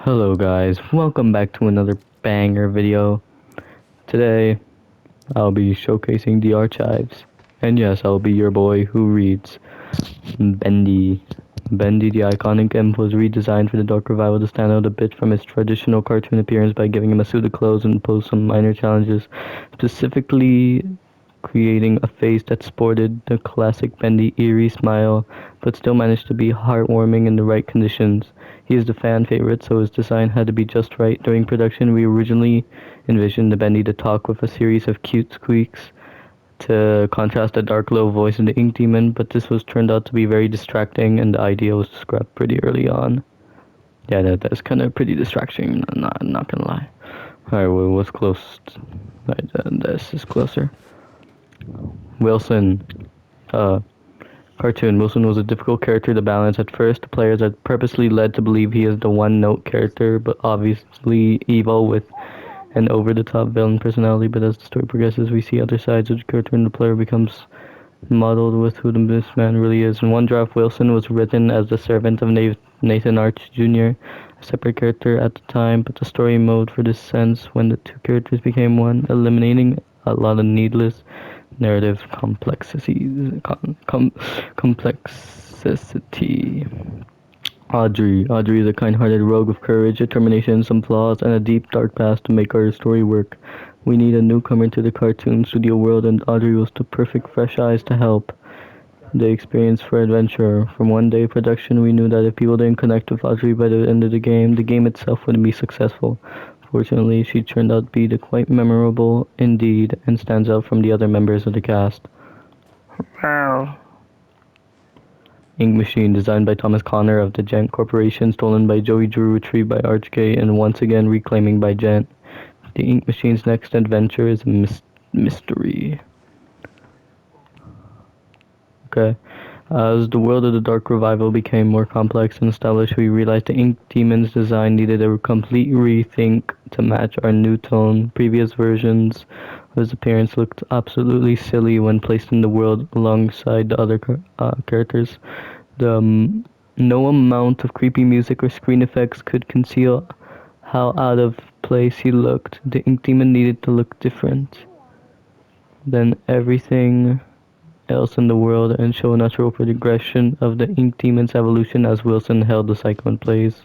Hello guys, welcome back to another banger video. Today, I'll be showcasing the archives. And yes, I'll be your boy who reads. Bendy. Bendy, the iconic imp, was redesigned for the Dark Revival to stand out a bit from his traditional cartoon appearance by giving him a suit of clothes and pose some minor challenges, specifically creating a face that sported the classic Bendy eerie smile, but still managed to be heartwarming in the right conditions. He is the fan favorite, so his design had to be just right. During production, we originally envisioned the Bendy to talk with a series of cute squeaks to contrast the dark low voice in the Ink Demon, but this was turned out to be very distracting, and the idea was scrapped pretty early on. Yeah, that's kind of pretty distracting. I'm not gonna lie. Alright, well, what's close? Right, this is closer. Wilson. Uh, Cartoon. Wilson was a difficult character to balance. At first, the players are purposely led to believe he is the one-note character, but obviously evil with an over-the-top villain personality. But as the story progresses, we see other sides of the character, and the player becomes modeled with who this man really is. In one draft, Wilson was written as the servant of Nathan Arch Jr., a separate character at the time, but the story mode for this sense when the two characters became one, eliminating a lot of needless narrative complexity. Audrey is a kind-hearted rogue with courage, determination, some flaws, and a deep, dark past to make our story work. We need a newcomer to the cartoon studio world, and Audrey was the perfect fresh eyes to help the experience for adventure. From one day production, we knew that if people didn't connect with Audrey by the end of the game itself wouldn't be successful. Fortunately, she turned out to be quite memorable indeed, and stands out from the other members of the cast. Wow. Ink Machine, designed by Thomas Connor of the Gent Corporation, stolen by Joey Drew, retrieved by Archgay, and once again reclaiming by Gent. The Ink Machine's next adventure is a mystery. Okay. As the world of the Dark Revival became more complex and established, we realized the Ink Demon's design needed a complete rethink to match our new tone. Previous versions of his appearance looked absolutely silly when placed in the world alongside the other characters. No amount of creepy music or screen effects could conceal how out of place he looked. The Ink Demon needed to look different than everything else in the world and show a natural progression of the Ink Demon's evolution as Wilson held the cycle in place.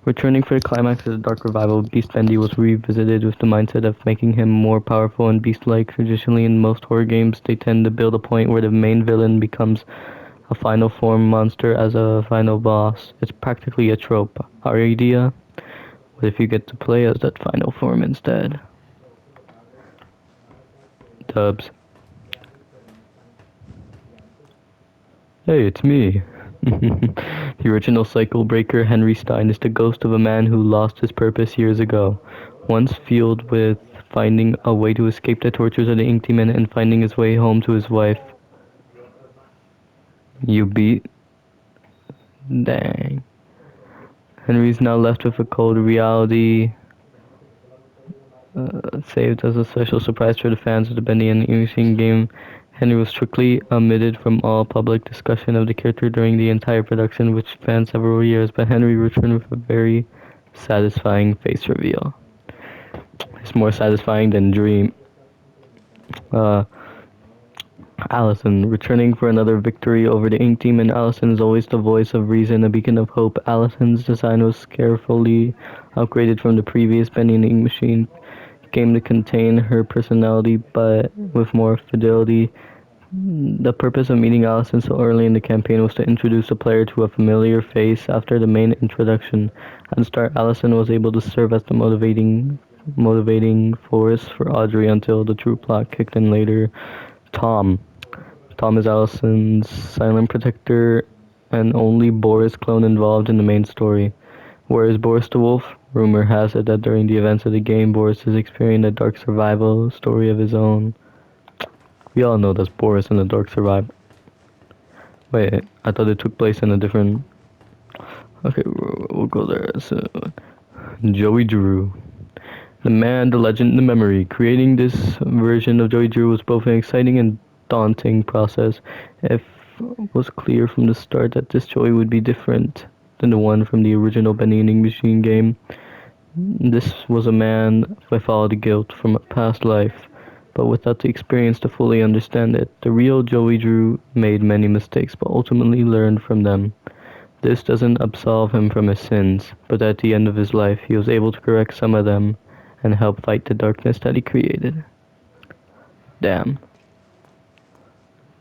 Returning for the climax of the Dark Revival, Beast Bendy was revisited with the mindset of making him more powerful and beast-like. Traditionally, in most horror games, they tend to build a point where the main villain becomes a final form monster as a final boss. It's practically a trope. Our idea? What if you get to play as that final form instead? Dubs. Hey, it's me. The original cycle breaker Henry Stein is the ghost of a man who lost his purpose years ago. Once fueled with finding a way to escape the tortures of the Ink Demon and finding his way home to his wife. You beat? Dang. Henry's now left with a cold reality, saved as a special surprise for the fans of the Bendy and Machine game. Henry was strictly omitted from all public discussion of the character during the entire production, which spanned several years, but Henry returned with a very satisfying face reveal. It's more satisfying than Dream. Uh, Allison, returning for another victory over the Ink Demon. Allison is always the voice of reason, a beacon of hope. Allison's design was carefully upgraded from the previous Bendy and Ink Machine game to contain her personality, but with more fidelity. The purpose of meeting Allison so early in the campaign was to introduce the player to a familiar face after the main introduction. At the start, Allison was able to serve as the motivating force for Audrey until the true plot kicked in later. Tom. Tom is Allison's silent protector and only Boris clone involved in the main story. Where is Boris the Wolf? Rumor has it that during the events of the game, Boris is experiencing a dark survival story of his own. We all know that's Boris in the Dark Survival. Wait, I thought it took place in a different... Okay, we'll go there soon. Joey Drew. The man, the legend, the memory. Creating this version of Joey Drew was both an exciting and daunting process. It was clear from the start that this Joey would be different than the one from the original Bendy and Machine game. This was a man without the guilt from a past life, but without the experience to fully understand it. The real Joey Drew made many mistakes, but ultimately learned from them. This doesn't absolve him from his sins, but at the end of his life he was able to correct some of them and help fight the darkness that he created. Damn.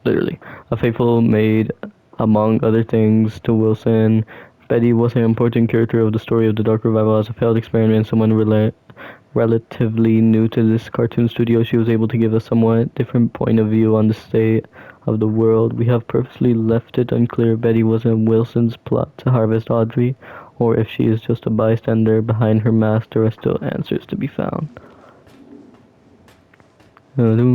Literally. A faithful maid, among other things, to Wilson. Betty was an important character of the story of the Dark Revival. As a failed experiment, someone relatively new to this cartoon studio, she was able to give a somewhat different point of view on the state of the world. We have purposely left it unclear if Betty was in Wilson's plot to harvest Audrey, or if she is just a bystander behind her mask. There are still answers to be found. Alright.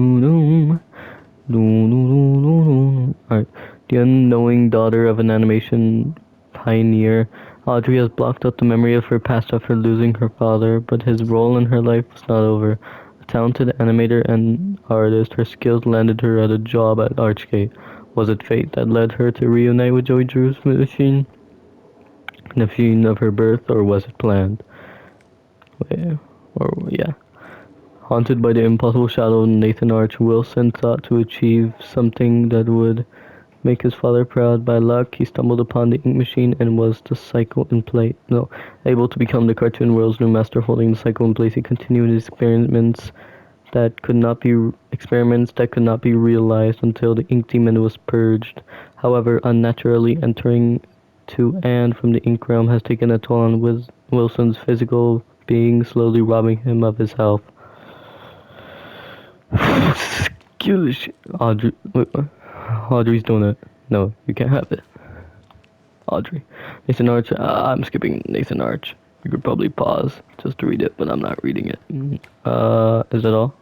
The unknowing daughter of an animation pioneer, Audrey has blocked out the memory of her past after losing her father, but his role in her life was not over. A talented animator and artist, her skills landed her at a job at Archgate. Was it fate that led her to reunite with Joey Drew's machine? The machine of her birth, or was it planned? Yeah. Yeah. Haunted by the impossible shadow of Nathan Arch, Wilson thought to achieve something that would make his father proud. By luck, he stumbled upon the ink machine and was the cycle in place. No, able to become the cartoon world's new master. Holding the cycle in place, he continued his experiments that could not be realized until the ink demon was purged. However, unnaturally entering to and from the ink realm has taken a toll on Wilson's physical being, slowly robbing him of his health. Skillish. Audrey. Wait, what? Audrey's doing it. No, you can't have it. Audrey. Nathan Arch. I'm skipping Nathan Arch. You could probably pause just to read it, but I'm not reading it. Is that all?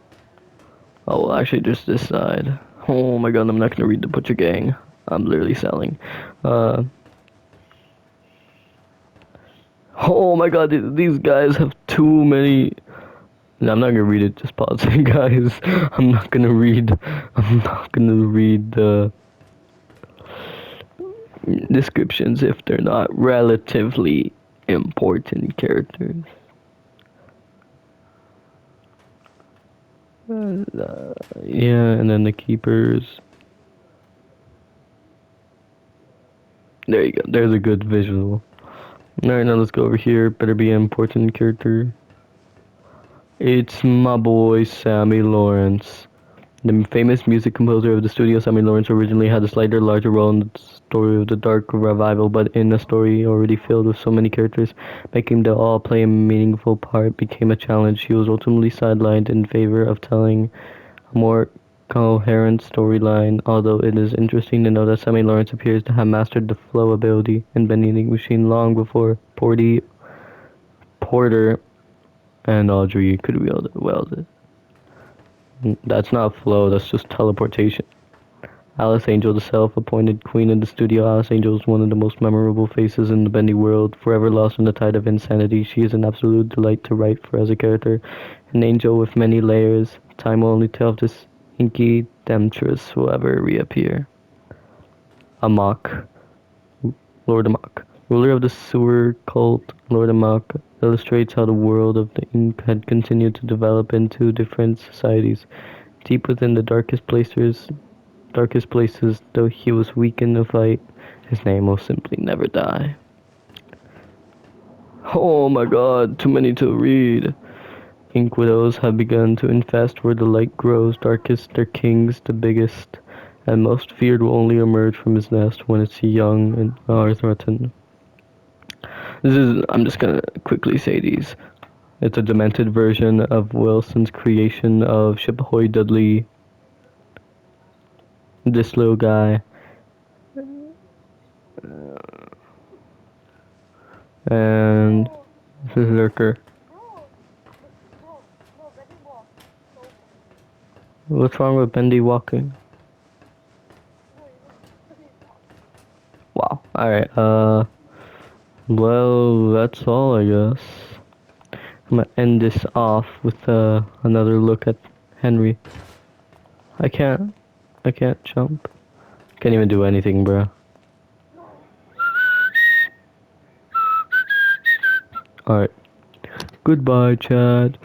Oh, well, actually, just this side. Oh my god, I'm not gonna read the Butcher Gang. I'm literally selling. Oh my god, these guys have too many. No, I'm not gonna read it. Just pause it, guys. I'm not gonna read. I'm not gonna read the descriptions if they're not relatively important characters. Yeah, and then the keepers. There you go. There's a good visual. Alright, now let's go over here. Better be an important character. It's my boy Sammy Lawrence. The famous music composer of the studio, Sammy Lawrence, originally had a slightly larger role in the story of the Dark Revival, but in a story already filled with so many characters, making them all play a meaningful part became a challenge. He was ultimately sidelined in favor of telling a more coherent storyline, although it is interesting to know that Sammy Lawrence appears to have mastered the flow ability in Bendy Machine long before Porter and Audrey could wield it. That's not flow, that's just teleportation. Alice Angel, the self-appointed queen of the studio. Alice Angel is one of the most memorable faces in the Bendy world. Forever lost in the tide of insanity, she is an absolute delight to write for as a character. An angel with many layers. Time will only tell if this inky temptress will ever reappear. Amok. Lord Amok. Ruler of the sewer cult, Lord Amok illustrates how the world of the ink had continued to develop into different societies. Deep within the darkest places, though he was weak in the fight, his name will simply never die. Oh my god, too many to read. Ink widows have begun to infest where the light grows darkest. Their kings, the biggest and most feared, will only emerge from his nest when it's young and are threatened. I'm just gonna quickly say these. It's a demented version of Wilson's creation of Ship Ahoy Dudley. This little guy. And this is Lurker. What's wrong with Bendy walking? Wow. Alright, well, that's all, I guess. I'm gonna end this off with another look at Henry. I can't jump. Can't even do anything, bro. Alright. Goodbye, Chad.